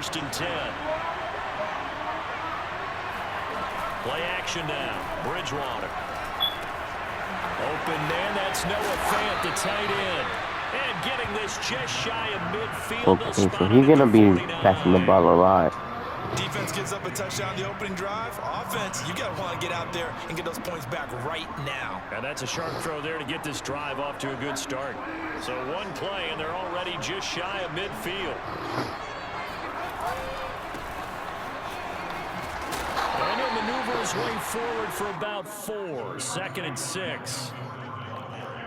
1st and 10. Play action now. Bridgewater. Open man. That's Noah Fant, the tight end. And getting this just shy of midfield. Okay, so he's going to be passing the ball a lot. Defense gives up a touchdown the opening drive. Offense, you got to want to get out there and get those points back right now. And that's a sharp throw there to get this drive off to a good start. So one play, and they're already just shy of midfield. And he'll maneuver his way forward for about 4. 2nd and 6.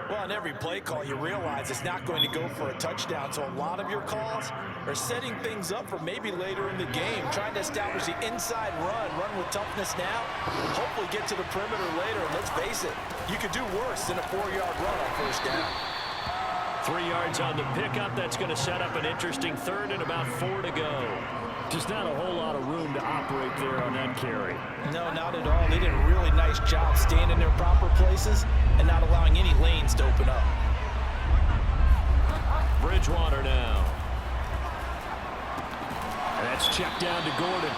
Well, on every play call, you realize it's not going to go for a touchdown. So a lot of your calls are setting things up for maybe later in the game, trying to establish the inside run with toughness now, hopefully get to the perimeter later. And let's face it, you could do worse than a 4-yard run on 1st down. 3 yards on the pickup. That's going to set up an interesting 3rd and about 4 to go. Just not a whole lot of room to operate there on that carry. No, not at all. They did a really nice job staying in their proper places and not allowing any lanes to open up. Bridgewater now. That's checked down to Gordon.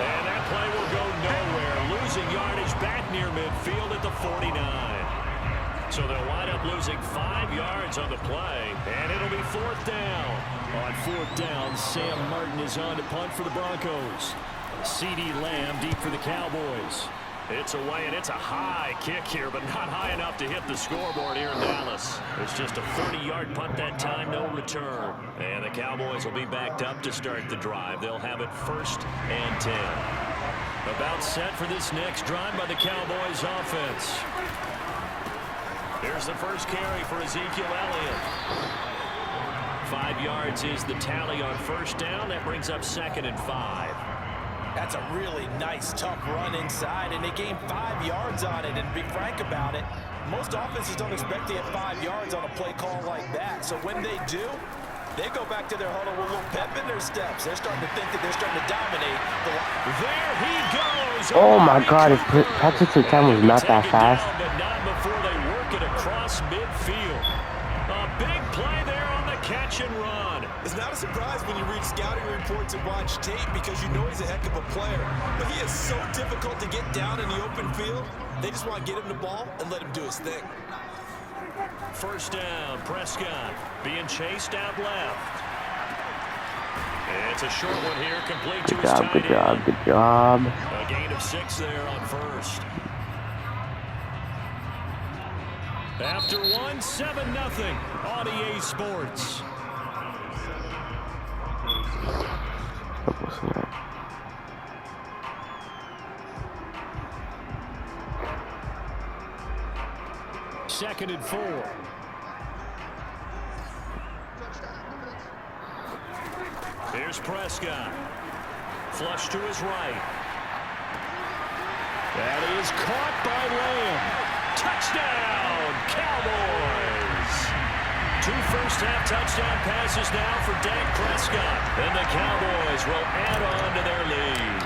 And that play will go nowhere. Losing yardage back near midfield at the 49. So they'll wind up losing 5 yards on the play. And it'll be 4th down. On 4th down, Sam Martin is on to punt for the Broncos. CeeDee Lamb deep for the Cowboys. It's away, and it's a high kick here, but not high enough to hit the scoreboard here in Dallas. It's just a 30-yard punt that time, no return. And the Cowboys will be backed up to start the drive. They'll have it 1st and 10. About set for this next drive by the Cowboys offense. Here's the first carry for Ezekiel Elliott. 5 yards is the tally on 1st down. That brings up 2nd and 5. That's a really nice, tough run inside, and they gained 5 yards on it. And to be frank about it, most offenses don't expect to get 5 yards on a play call like that. So when they do, they go back to their huddle with a little pep in their steps. They're starting to think that they're starting to dominate. There he goes. Oh my God, his practice time was not that fast. But not before they work it across midfield. A big play there on the catch and run. It's not a surprise when you read scouting reports and watch tape because you know he's a heck of a player. But he is so difficult to get down in the open field. They just want to get him the ball and let him do his thing. 1st down, Prescott being chased out left. It's a short one here, complete to his tight end. Good job. A gain of 6 there on 1st. After 1, 7-0 on EA Sports. Second and 4. Here's Prescott. Flush to his right. That is caught by Lamb. Touchdown, Cowboys. 2 first-half touchdown passes now for Dak Prescott. And the Cowboys will add on to their lead.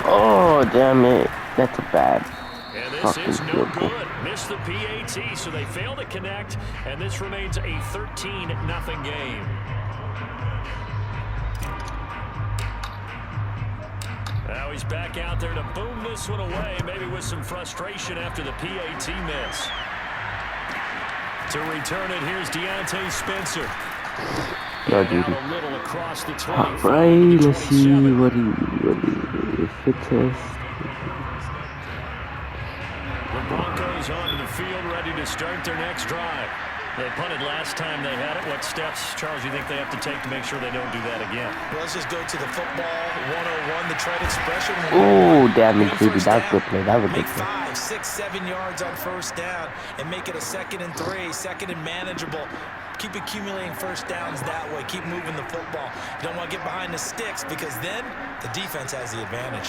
Oh, damn it. That's bad. And this is no good. Missed the PAT, so they fail to connect. And this remains a 13-0 game. Now he's back out there to boom this one away, maybe with some frustration after the PAT miss. To return it, here's Deontay Spencer. No, dude. A little across the 25. Alright, let's see what he fits us. The Broncos onto the field, ready to start their next drive. They punted last time they had it. What steps, Charles, you think they have to take to make sure they don't do that again? Well, let's just go to the football 101, the trade expression. Oh, damn it, baby. That's a good play. That was a good Make play. 5, 6, 7 yards on 1st down and make it a 2nd and 3, 2nd and manageable. Keep accumulating 1st downs that way. Keep moving the football. You don't want to get behind the sticks because then the defense has the advantage.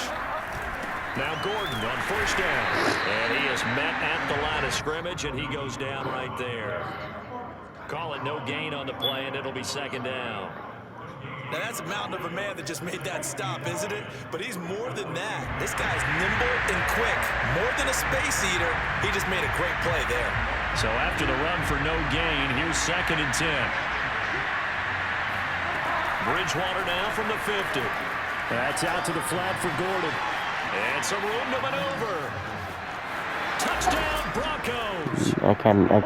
Now Gordon on 1st down. And he is met at the line of scrimmage, and he goes down right there. Call it no gain on the play, and it'll be 2nd down. Now that's a mountain of a man that just made that stop, isn't it? But he's more than that. This guy's nimble and quick. More than a space eater. He just made a great play there. So after the run for no gain, here's 2nd and 10. Bridgewater now from the 50. That's out to the flat for Gordon. And some room to maneuver. Touchdown, Broncos. I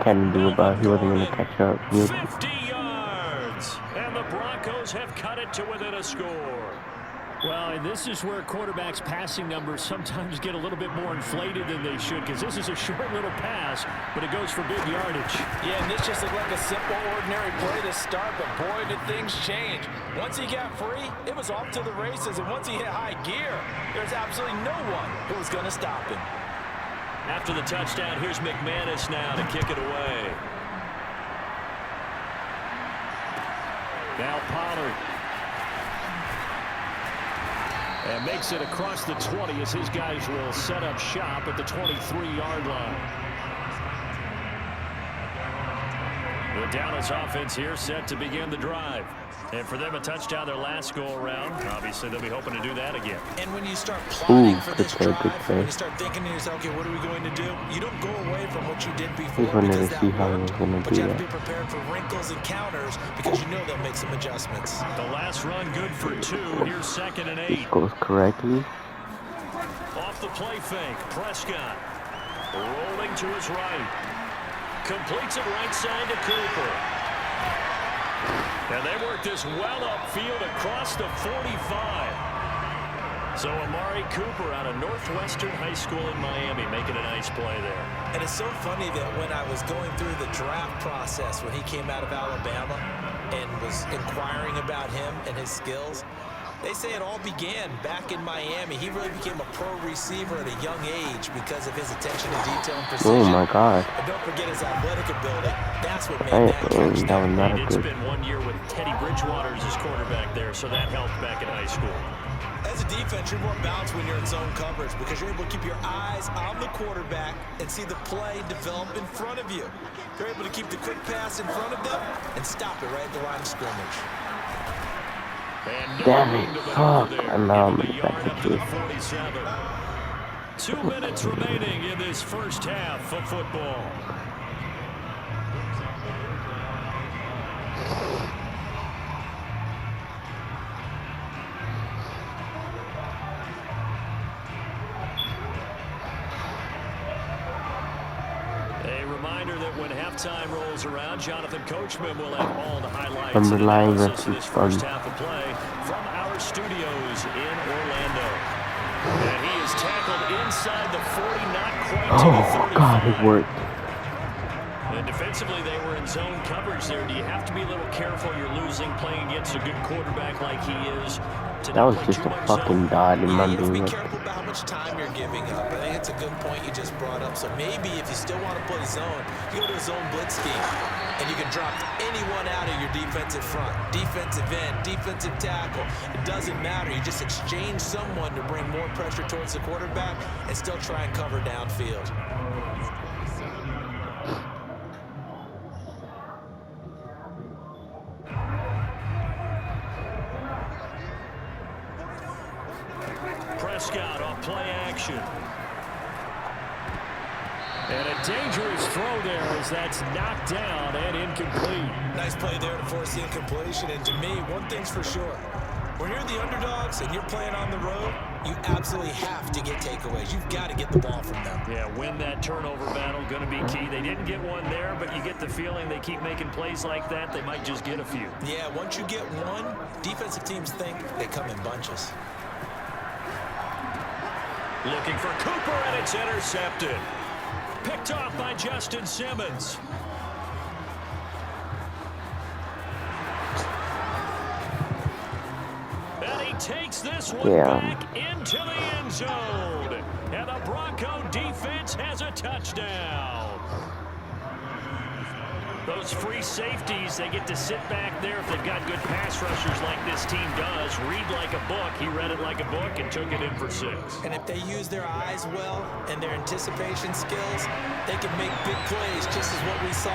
can't do about he wasn't going to catch up. 50 yards. And the Broncos have cut it to within a score. Well, and this is where quarterbacks' passing numbers sometimes get a little bit more inflated than they should, because this is a short little pass, but it goes for big yardage. Yeah, and this just looked like a simple, ordinary play to start, but boy, did things change. Once he got free, it was off to the races, and once he hit high gear, there's absolutely no one who was going to stop him. After the touchdown, here's McManus now to kick it away. Now Pollard. And makes it across the 20 as his guys will set up shop at the 23-yard line. The Dallas offense here set to begin the drive. And for them, a touchdown their last go-around. Obviously, they'll be hoping to do that again. And when you start plotting for this drive, when you start thinking to yourself, okay, what are we going to do? You don't go away from what you did before He's wanted because to see that how he worked. was going to But do you have that. to be prepared for wrinkles and counters because you know they'll make some adjustments. The last run good for 2. Here's 2nd and 8. Goes correctly. Off the play fake, Prescott rolling to his right. Completes it right side to Cooper. And they work this well upfield across the 45. So Amari Cooper out of Northwestern High School in Miami making a nice play there. And it's so funny that when I was going through the draft process when he came out of Alabama and was inquiring about him and his skills, they say it all began back in Miami. He really became a pro receiver at a young age because of his attention to detail and precision. Oh my God. But don't forget his athletic ability. That's what made that catch. That was not a It's good. been 1 year with Teddy Bridgewater as his quarterback there, so that helped back in high school. As a defense, you're more balanced when you're in zone coverage because you're able to keep your eyes on the quarterback and see the play develop in front of you. You're able to keep the quick pass in front of them and stop it right at the line of scrimmage. And no Damn room it, to fuck. maneuver there. And now I'm Give him a yard back up to to the this. 47. 2 minutes remaining in this first half of football. A reminder that when halftime rolls around, Jonathan Coachman will have all the highlights I'm and relying analysis of on this his first fun. half of play from our studios in Orlando. And he is tackled inside the 40, not quite to the 35. Oh God, it worked. And defensively, they were in zone coverage there. Do you have to be a little careful? You're losing playing against a good quarterback like he is. To That was not put just too a much fucking zone. dot in my You have to be game. careful about how much time you're giving up. I think it's a good point you just brought up. So maybe if you still want to play zone, you go to a zone blitz scheme, and you can drop anyone out of your defensive front, defensive end, defensive tackle. It doesn't matter. You just exchange someone to bring more pressure towards the quarterback and still try and cover downfield. Prescott off play action. And a dangerous throw there as that's knocked down and incomplete. Nice play there to force the incompletion. And to me, one thing's for sure. When you're the underdogs and you're playing on the road, you absolutely have to get takeaways. You've got to get the ball from them. Yeah, win that turnover battle, going to be key. They didn't get one there, but you get the feeling they keep making plays like that, they might just get a few. Yeah, once you get one, defensive teams think they come in bunches. Looking for Cooper, and it's intercepted. Picked off by Justin Simmons. And he takes this one back into the end zone. And the Bronco defense has a touchdown. Those free safeties, they get to sit back there if they've got good pass rushers like this team does. Read like a book. He read it like a book and took it in for 6. And if they use their eyes well and their anticipation skills, they can make big plays, just as what we saw,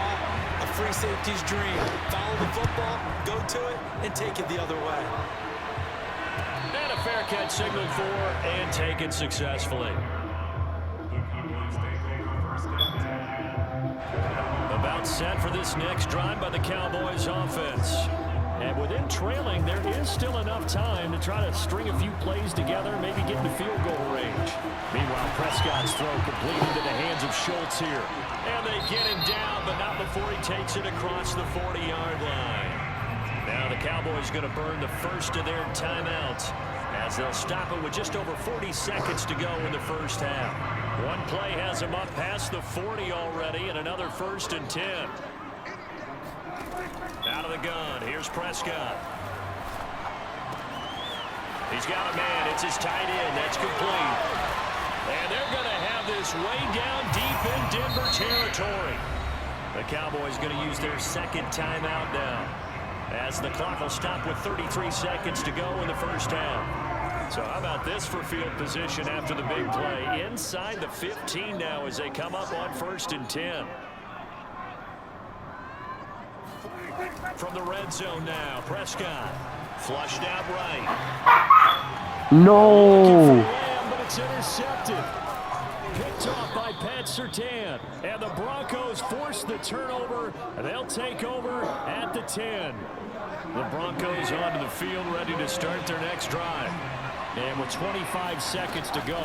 a free safety's dream. Follow the football, go to it, and take it the other way. And a fair catch signaled for and taken successfully. About set for this next drive by the Cowboys offense. And with them trailing, there is still enough time to try to string a few plays together, maybe get into field goal range. Meanwhile, Prescott's throw complete into the hands of Schultz here. And they get him down, but not before he takes it across the 40-yard line. Now the Cowboys going to burn the first of their timeouts as they'll stop it with just over 40 seconds to go in the first half. One play has them up past the 40 already, and another 1st and 10. Out of the gun, here's Prescott. He's got a man, it's his tight end, that's complete. And they're going to have this way down deep in Denver territory. The Cowboys going to use their second timeout now, as the clock will stop with 33 seconds to go in the first half. So how about this for field position after the big play? Inside the 15 now as they come up on 1st and 10. From the red zone now, Prescott flushed out right. No. But it's intercepted. Picked off by Pat Surtain. And the Broncos force the turnover, and they'll take over at the 10. The Broncos onto the field, ready to start their next drive. And with 25 seconds to go,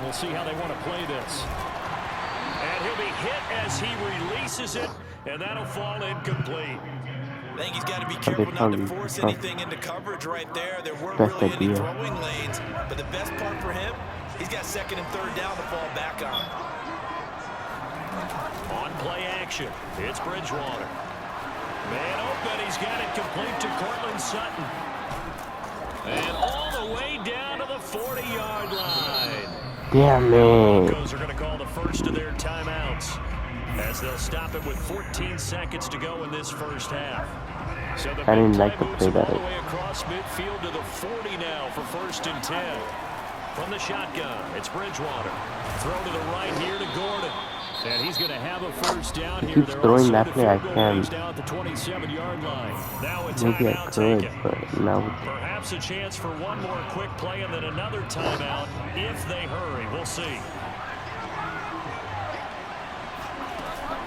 we'll see how they want to play this. And he'll be hit as he releases it, and that'll fall incomplete. I think he's got to be careful not to force anything into coverage right there. There weren't really any throwing lanes, but the best part for him, he's got 2nd and 3rd down to fall back on. On play action, it's Bridgewater. Man open, he's got it complete to Cortland Sutton. And all the way down to the 40-yard line. Damn it. The Broncos are going to call the first of their timeouts, as they'll stop it with 14 seconds to go in this first half. So the I didn't big like play to moves play them all that. the way across midfield to the 40 now for 1st and 10. From the shotgun, it's Bridgewater. Throw to the right here to Gordon. And he's going to have a first down here. Keeps throwing that play, I can. Down at the 27-yard line. Now a Maybe I timeout could, taken. but now Perhaps a chance for one more quick play and then another timeout if they hurry. We'll see.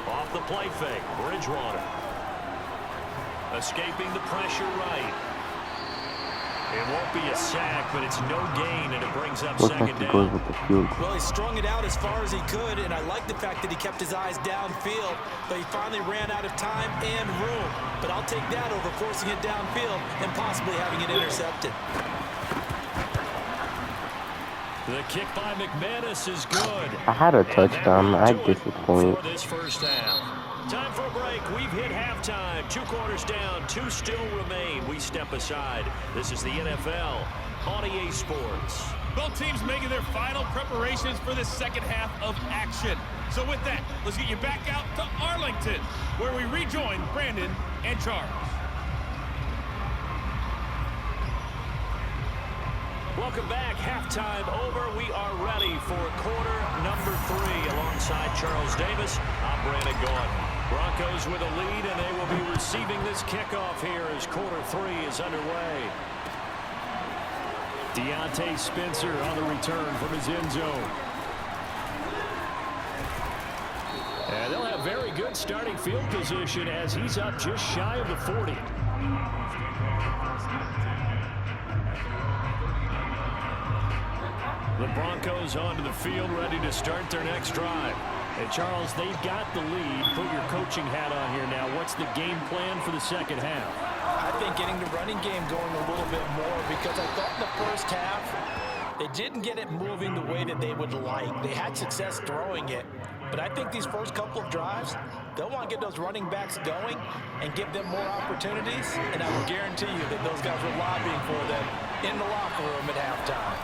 Off the play fake, Bridgewater. Escaping the pressure right. It won't be a sack, but it's no gain, and it brings up looks second like he down. goes with the field. Well, he strung it out as far as he could, and I like the fact that he kept his eyes downfield, but he finally ran out of time and room. But I'll take that over forcing it downfield and possibly having it intercepted. The kick by McManus is good. I had a touchdown. I disappointed. For this first half. Time for a break. We've hit halftime. 2 quarters down. 2 still remain. We step aside. This is the NFL on EA Sports. Both teams making their final preparations for the second half of action. So with that, let's get you back out to Arlington, where we rejoin Brandon and Charles. Welcome back. Halftime over. We are ready for quarter number 3 alongside Charles Davis. I'm Brandon Gaudin. Broncos with a lead, and they will be receiving this kickoff here as quarter 3 is underway. Deontay Spencer on the return from his end zone. And they'll have very good starting field position as he's up just shy of the 40. The Broncos onto the field, ready to start their next drive. And Charles, they've got the lead. Put your coaching hat on here now. What's the game plan for the second half? I think getting the running game going a little bit more, because I thought in the first half they didn't get it moving the way that they would like. They had success throwing it, but I think these first couple of drives, they'll want to get those running backs going and give them more opportunities, and I will guarantee you that those guys were lobbying for them in the locker room at halftime.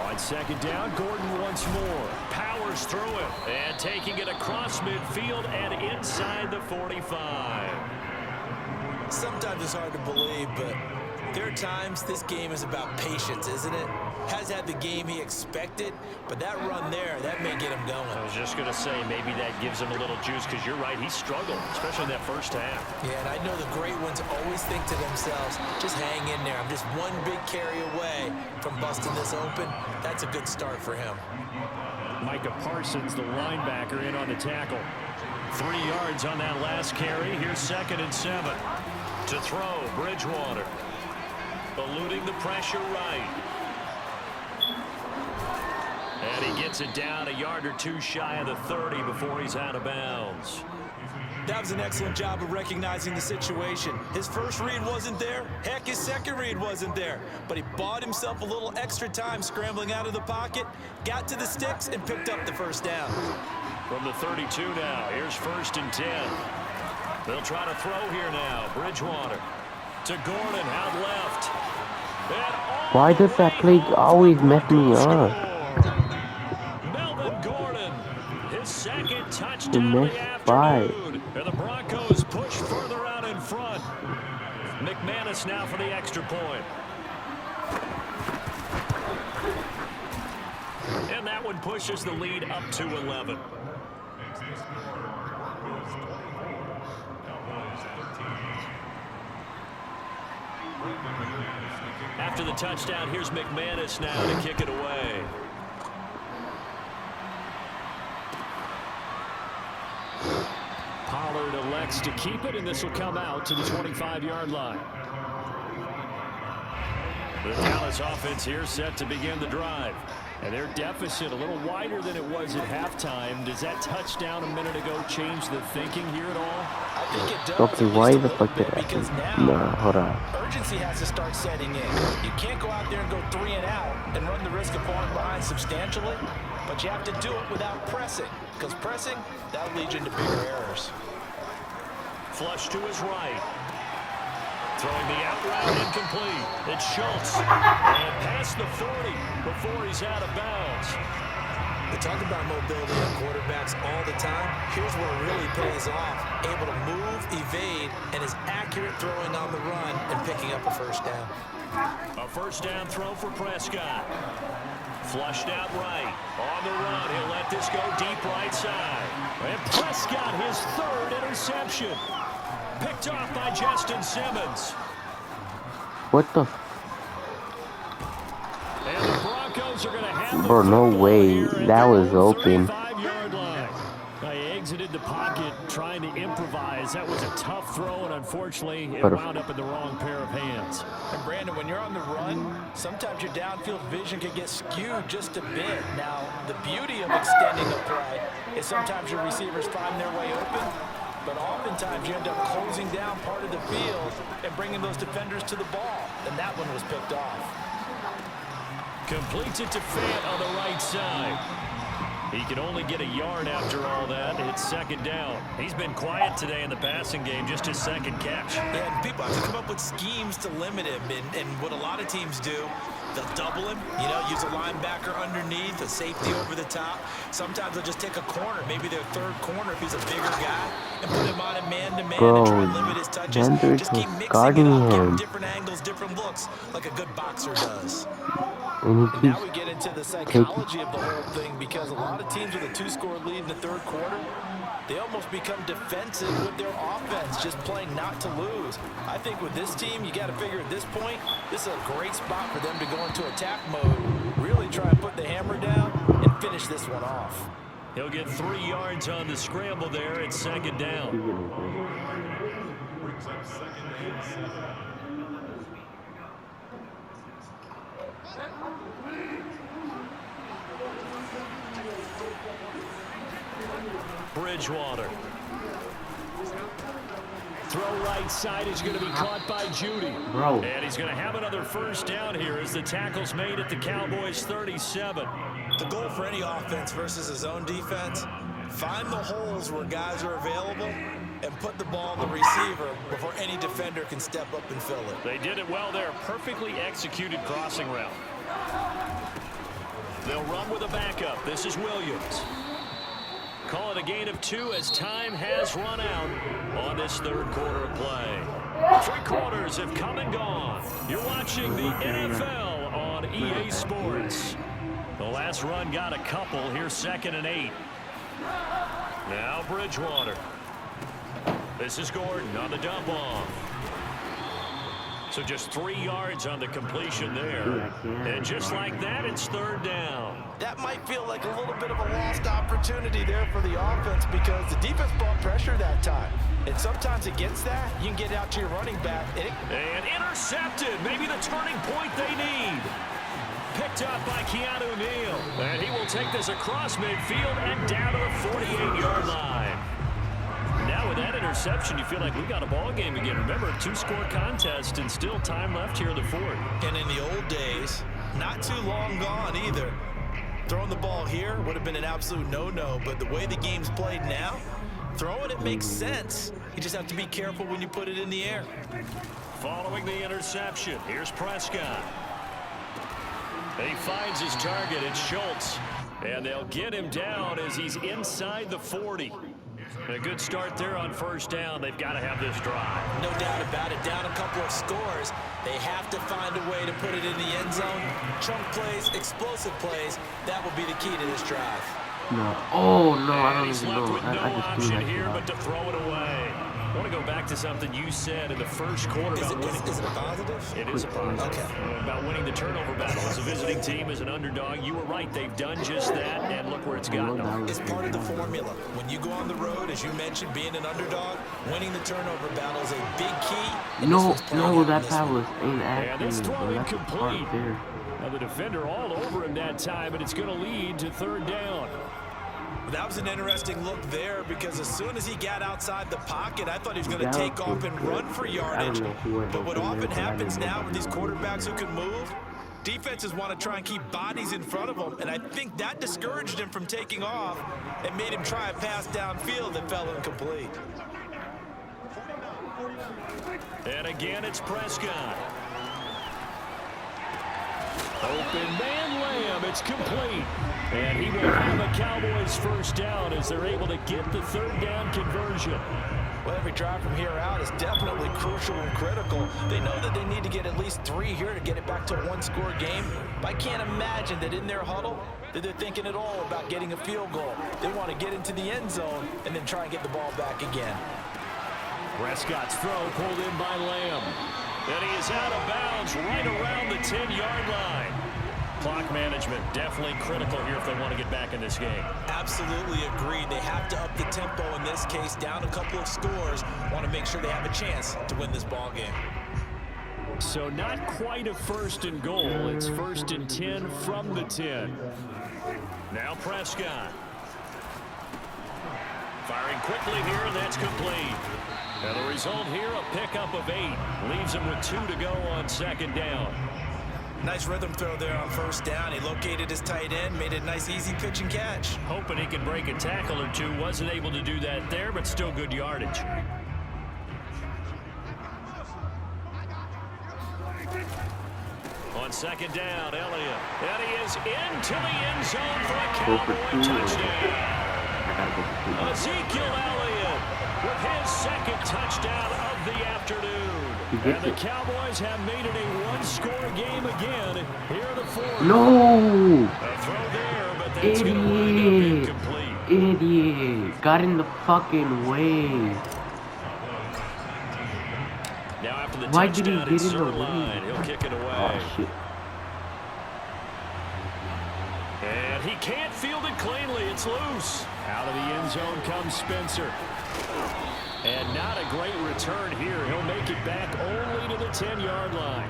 On second down, Gordon once more. Powers through it. And taking it across midfield and inside the 45. Sometimes it's hard to believe, but there are times this game is about patience, isn't it? Has had the game he expected, but that run there, that may get him going. I was just going to say, maybe that gives him a little juice, because you're right, he struggled, especially in that first half. Yeah, and I know the great ones always think to themselves, just hang in there. I'm just one big carry away from busting this open. That's a good start for him. Micah Parsons, the linebacker, in on the tackle. 3 yards on that last carry. Here's 2nd and 7. To throw, Bridgewater. Eluding the pressure right. And he gets it down a yard or two shy of the 30 before he's out of bounds. That was an excellent job of recognizing the situation. His first read wasn't there. Heck, his second read wasn't there. But he bought himself a little extra time scrambling out of the pocket, got to the sticks, and picked up the first down. From the 32 now, here's 1st and 10. They'll try to throw here now. Bridgewater to Gordon out left. Why does that play always mess me up? Melvin Gordon, his second touchdown of the afternoon. And the Broncos push further out in front. McManus now for the extra point. And that one pushes the lead up to 11. After the touchdown, here's McManus now to kick it away. Pollard elects to keep it, and this will come out to the 25-yard line. The Dallas offense here set to begin the drive. And their deficit a little wider than it was at halftime. Does that touchdown a minute ago change the thinking here at all? I think it does. Okay, why the fuck did that Because happen? No, hold on. urgency has to start setting in. You can't go out there and go 3 and out and run the risk of falling behind substantially, but you have to do it without pressing, because pressing, that'll lead you into bigger errors. Flush to his right. Throwing the out route incomplete. It's Schultz. And past the 40 before he's out of bounds. We talk about mobility on quarterbacks all the time. Here's where it really pays off. Able to move, evade, and is accurate throwing on the run and picking up a first down. A first down throw for Prescott. Flushed out right. On the run, he'll let this go deep right side. And Prescott, his 3rd interception. Picked off by Justin Simmons. What the? And the Broncos are going to have Bro, no way. That was open. 35-yard line. Now he exited the pocket trying to improvise. That was a tough throw, and unfortunately, it wound up in the wrong pair of hands. And Brandon, when you're on the run, sometimes your downfield vision can get skewed just a bit. Now, the beauty of extending a play is sometimes your receivers find their way open, but oftentimes you end up closing down part of the field and bringing those defenders to the ball. And that one was picked off. Completes it to Fant on the right side. He can only get a yard after all that. It's 2nd down. He's been quiet today in the passing game, just his 2nd catch. Yeah, and people have to come up with schemes to limit him. And what a lot of teams do, they'll double him, use a linebacker underneath, a safety over the top. Sometimes they'll just take a corner, maybe their 3rd corner if he's a bigger guy, and put him on a man-to-man and try and limit his touches. Just keep mixing it up, giving different angles, different looks, like a good boxer does. And now we get into the psychology of the whole thing, because a lot of teams with a 2-score lead in the 3rd quarter, they almost become defensive with their offense, just playing not to lose. I think with this team, you got to figure at this point, this is a great spot for them to go into attack mode, really try and put the hammer down and finish this one off. He'll get 3 yards on the scramble there. It's 2nd down. Bridgewater. Throw right side is going to be caught by Judy. Bro. And he's going to have another first down here as the tackle's made at the Cowboys' 37. The goal for any offense versus his own defense, find the holes where guys are available and put the ball in the receiver before any defender can step up and fill it. They did it well there. Perfectly executed crossing route. They'll run with a backup. This is Williams. Call it a gain of 2 as time has run out on this 3rd quarter of play. 3 quarters have come and gone. You're watching the NFL on EA Sports. The last run got a couple. Here's 2nd and 8. Now Bridgewater. This is Gordon on the dump off. So just 3 yards on the completion there. And just like that, it's third down. That might feel like a little bit of a lost opportunity there for the offense because the defense brought pressure that time. And sometimes against that, you can get out to your running back. And intercepted. Maybe the turning point they need. Picked up by Keanu Neal. And he will take this across midfield and down to the 48-yard line. Now with that interception, you feel like we got a ball game again. Remember, 2-score contest and still time left here in the fourth. And in the old days, not too long gone either. Throwing the ball here would have been an absolute no-no, but the way the game's played now, throwing it makes sense. You just have to be careful when you put it in the air. Following the interception, here's Prescott. He finds his target, it's Schultz. And they'll get him down as he's inside the 40. A good start there on first down. They've got to have this drive. No doubt about it. Down a couple of scores. They have to find a way to put it in the end zone. Chunk plays, explosive plays. That will be the key to this drive. No. Oh, no, I don't He's even left know. with no I just threw option that here shit but to throw it away. I want to go back to something you said in the first quarter about winning. Is it a positive? It is a positive. Okay. About winning the turnover battle. As a visiting team, as an underdog, you were right. They've done just that, and look where it's gotten them. It's part of the formula. When you go on the road, as you mentioned, being an underdog, winning the turnover battle is a big key. No, that pass was inaccurate. And this throw That's the part incomplete. there. Now the defender all over him that time, and it's going to lead to third down. That was an interesting look there because as soon as he got outside the pocket, I thought he was going to take off and run for yardage. But what often happens now with these quarterbacks who can move, defenses want to try and keep bodies in front of them, and I think that discouraged him from taking off and made him try a pass downfield that fell incomplete. And again, it's Prescott. Open man Lamb, it's complete. And he will have a Cowboys first down as they're able to get the third down conversion. Well, every drive from here out is definitely crucial and critical. They know that they need to get at least 3 here to get it back to a one-score game. But I can't imagine that in their huddle that they're thinking at all about getting a field goal. They want to get into the end zone and then try and get the ball back again. Prescott's throw pulled in by Lamb. And he is out of bounds right around the 10-yard line. Clock management definitely critical here if they want to get back in this game. Absolutely agreed. They have to up the tempo in this case, down a couple of scores. Want to make sure they have a chance to win this ball game. So not quite a first and goal. It's first and 10 from the 10. Now Prescott. Firing quickly here, and that's complete. And the result here, a pickup of 8. Leaves him with 2 to go on second down. Nice rhythm throw there on first down. He located his tight end, made it a nice, easy pitch and catch. Hoping he can break a tackle or two. Wasn't able to do that there, but still good yardage. On second down, Elliott. And he is into the end zone for a Cowboy touchdown. Ezekiel Elliott with his second touchdown of the afternoon. And the Cowboys have made it a one-score game again here in the fourth. No! A throw there, but that's going to wind up incomplete. Idiot. Got in the fucking way. Now after the Why did he touchdown, get it's in the third line. way? He'll kick it away. Oh, shit. And he can't field it cleanly. It's loose. Out of the end zone comes Spencer. And not a great return here. He'll make it back only to the 10-yard line.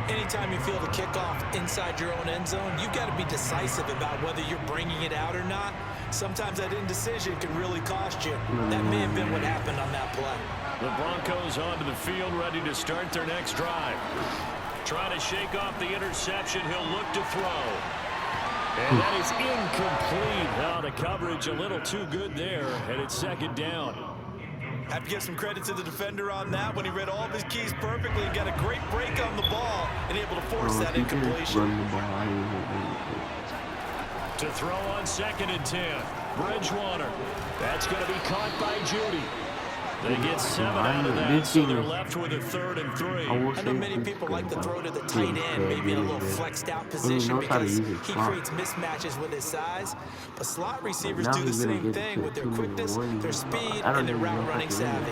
Anytime you feel the kickoff inside your own end zone, you've got to be decisive about whether you're bringing it out or not. Sometimes that indecision can really cost you. That may have been what happened on that play. The Broncos onto the field, ready to start their next drive. Trying to shake off the interception. He'll look to throw. And that is incomplete. Now the coverage a little too good there, and it's second down. Have to give some credit to the defender on that when he read all of his keys perfectly and got a great break on the ball and able to force that incompletion. To throw on second and 10. Bridgewater. That's going to be caught by Judy. They get 7 out of that, so they're left with a 3rd and 3. I know many people like to throw to the tight end, maybe in a little flexed out position because he creates mismatches with his size. But slot receivers do the same thing with their quickness, their speed, and their route running savvy.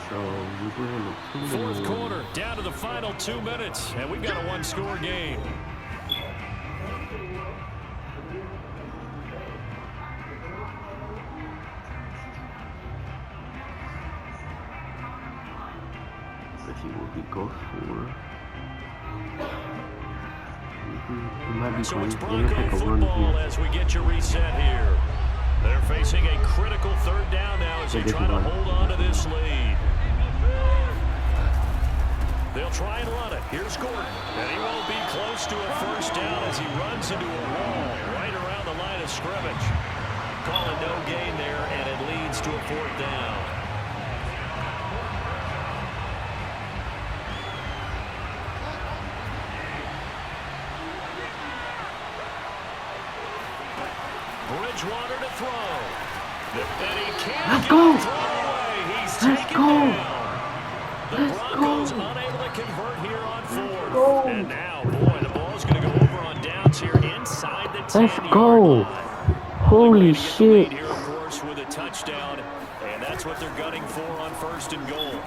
So we're doing the Fourth quarter, down to the final 2 minutes, and we've got a one-score game. Let's see what we go for. It might be So going it's to Bronco take a run football here. as we get you reset here. They're facing a critical third down now as they try to hold on to this lead. They'll try and run it. Here's Gordon. And he won't be close to a first down as he runs into a wall right around the line of scrimmage. Calling no gain there, and it leads to a fourth down. Bridgewater to throw. And he can't Let's get go. the throw away. He's Let's taken go. down. The Let's Broncos go. unable to convert here on fourth. go. And now, boy, the ball's going to go over on downs here inside the 10-yard Let's go. line. Holy Looking to get the lead shit. here, of course, with a touchdown, and that's what they're gunning for on first and goal.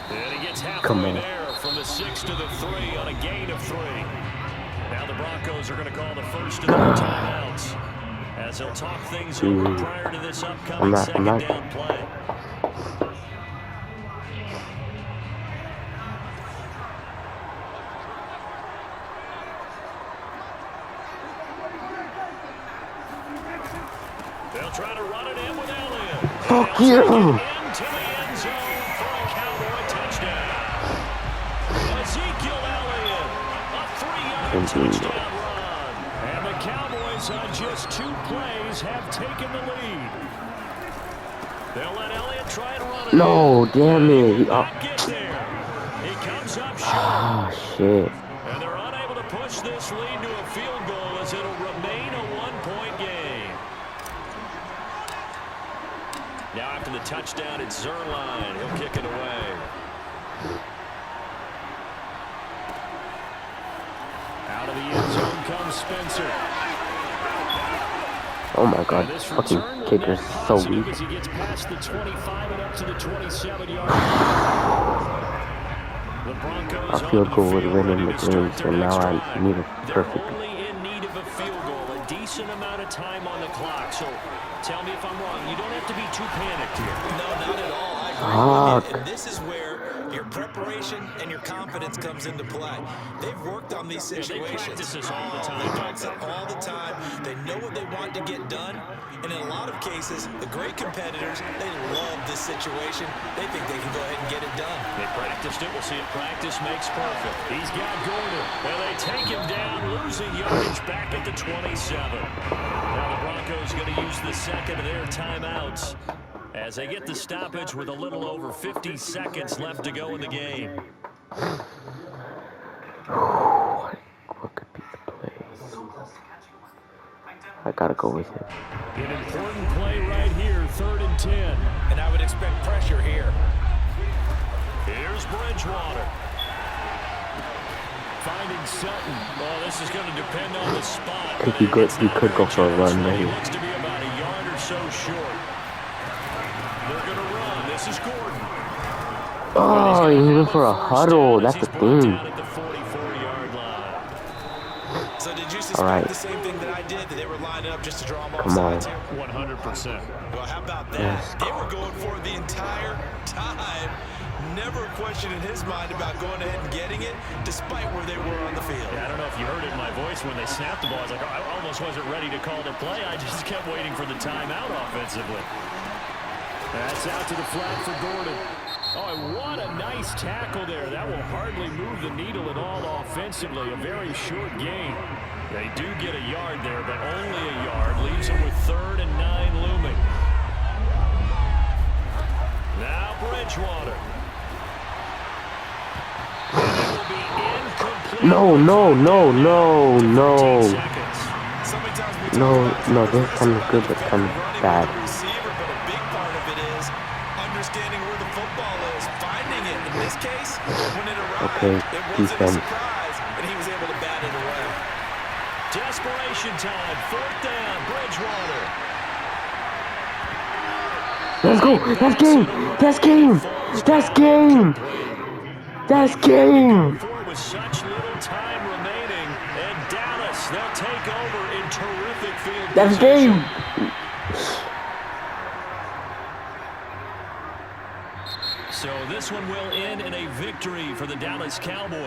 And he gets Come halfway on. there from the 6 to the 3 on a gain of 3. Now the Broncos are going to call the first of their timeouts as they'll talk things over prior to this upcoming second down play. They'll try to run it in with Elliott. Fuck And you. they'll take it into the end zone for a Cowboy touchdown. Ezekiel Elliott, a 3-yard touchdown run. And the Cowboys on just 2 plays have taken the lead. They'll let Elliott try and run it No, in. damn And he it. will not get there. He comes up short. Ah, shit. And they're unable to push this lead to a field goal as it'll remain a 1-point game. Now after the touchdown, it's Zerline. He'll kick it away. Out of the end zone comes Spencer. Oh my god, This fucking return will kicker's net so positive weak. as he gets past the 25 and up to the 27-yard line. The Broncos Our field on the goal would field, win in ready the to start game, their so next now I drive. need a They're perfect. only in need of a field goal, a decent amount of time on the clock. So tell me if I'm wrong. You don't have to be too panicked here. No, not at all. I agree with you. Fuck. And this is where your preparation and your confidence comes into play. They've worked on these They situations. practice this all the time. They practice it all the time. They know what they want to get done. And in a lot of cases, the great competitors, they love this situation. They think they can go ahead and get it done. They practiced it. We'll see if practice makes perfect. He's got Gordon. And they take him down, losing yardage back at the 27. Now the Broncos going to use the second of their timeouts as they get the stoppage with a little over 50 seconds left to go in the game. What could be the play? I gotta go with him. An important play right here, 3rd and 10. And I would expect pressure here. Here's Bridgewater. Finding Sutton. Oh, this is going to depend on the spot. I think he could go for a run right He here. looks to be about a yard or so short. They're going to run. This is Gordon. Oh, he went for a huddle. That's the thing. At the 44-yard line. So did you suspect All right. the same thing that I did, that they were lining up just to draw them off Come on. sides here? 100%. Well, how about that? Yes. They were going for it the entire time. Never a question in his mind about going ahead and getting it, despite where they were on the field. Yeah, I don't know if you heard it in my voice when they snapped the ball. I was like, oh, I almost wasn't ready to call the play. I just kept waiting for the timeout offensively. That's out to the flat for Gordon. Oh, what a nice tackle there. That will hardly move the needle at all offensively. A very short gain. They do get a yard there, but only a yard. Leaves them with 3rd and 9 looming. Now Bridgewater. And it will be incomplete. No. Somebody tells me No, this is kind of good, but kind of bad. receiver, but a big part of it is understanding where the football is, finding it. In this case, when it arrived, Okay, it wasn't a defense. surprise, and he was able to bat it away. Desperation time. 4th down. Bridgewater. Let's go. That's game. That's game. That's game. With such little time remaining, and Dallas, they'll take over in terrific field That's position. game. So this one will end in a victory for the Dallas Cowboys.